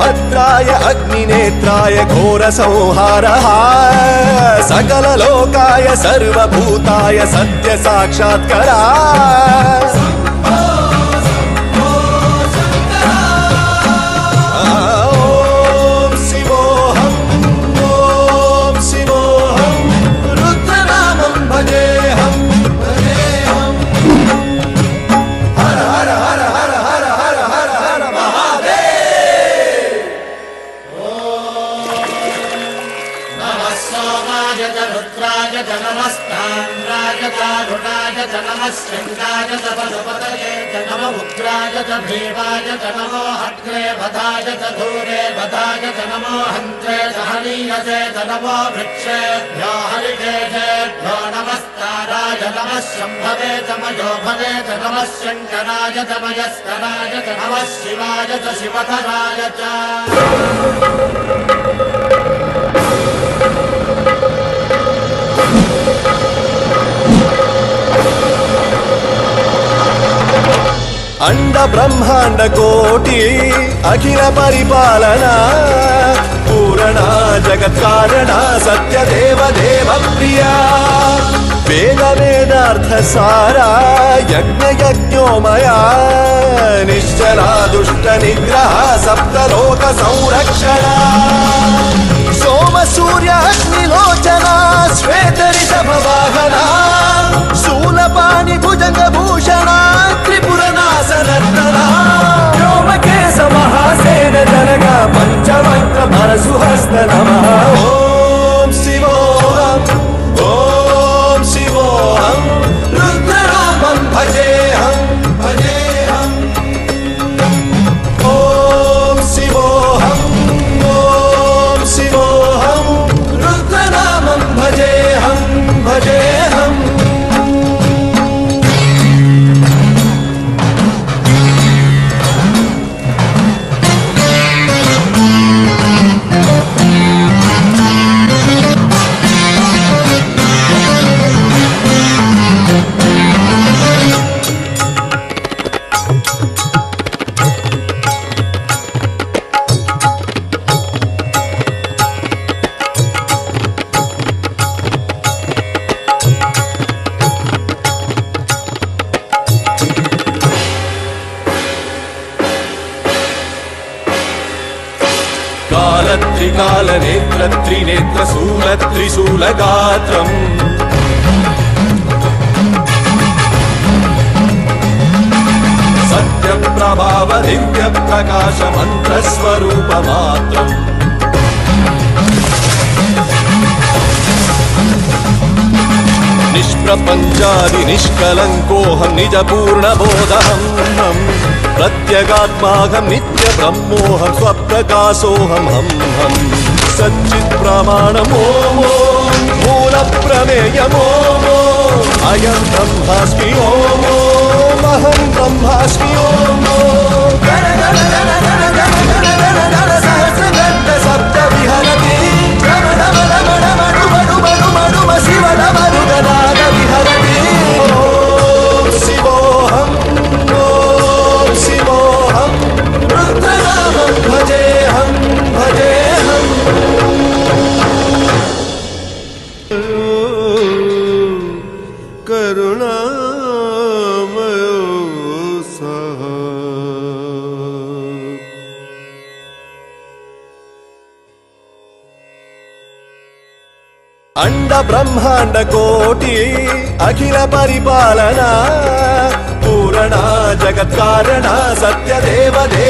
भद्राय अग्निनेत्राय घोरसंहारः सकललोकाय सर्वभूताय सत्यसाक्षात्करः रुद्राय च नमस्ताम्राय च रुणाय च नमः शृङ्गाय च वनपतये च नमः उग्राय च भीमाय च नमो हट्रे वधाय च धूरे वधाय च नमो हन्त्रे च हनीयसे च नमो वृक्षेभ्यो हरिकेशेभ्यो नमस्ताराय नमः शम्भवे च मयोभवे च नमः शङ्कराय च मयस्कराय च नमः शिवाय च शिवधराय च अंड ब्रह्मांड कोटि अखिल परिपालना पूरणा जगत्कारणा सत्यदेव देव प्रिया वेद वेदार्थ सारा यज्ञ यज्ञोमया निश्चला दुष्ट निग्रह सप्तलोक संरक्षणा सोम सूर्य अग्निलोचना श्वेत ऋषभ वाहना शूलपाणि भुजंग भूषणा त्रिपुरनाशनर्तना व्योमकेश महासेन जनगा पंचवक्त्र परशुहस्त नमः ओम शिवोऽहम् ओम शिवोऽहम् रुद्रनामं भजेऽहम् भजेऽहम् ओम शिवोऽहम् ओम शिवोऽहम् रुद्रनामं भजेऽहम् भजेऽहम् काल नेत्र त्रिनेत्र शूल त्रिशूल गात्रम् सत्य प्रभाव दिव्य प्रकाश मंत्र स्वरूप मात्रम् निष्प्रपंचादि निष्कलंकोऽहं निज पूर्ण बोधहम् प्रत्यगात्माहं नित्य ब्रह्मोऽहं स्वप्रकाशोऽहं हम सच्चित् प्रमाणमो मूल प्रमेयमो अयं ब्रह्मास्मि ओम अहं ब्रह्मास्मि ओम गण गण गण गण गण गण गण गण सहस्रगण सप्त विहरति रमण रमण रमण मणु मणु मणु शिव नमनु गणाग विहरति ओम शिवोऽहम् ओम शिवोऽहम् रुद्रनामं भजेऽहम् भजेऽहम् करुणामयो सः अंड ब्रह्मांड कोटि अखिल परिपालना पूरणा जगत्कारणा सत्यदेव देव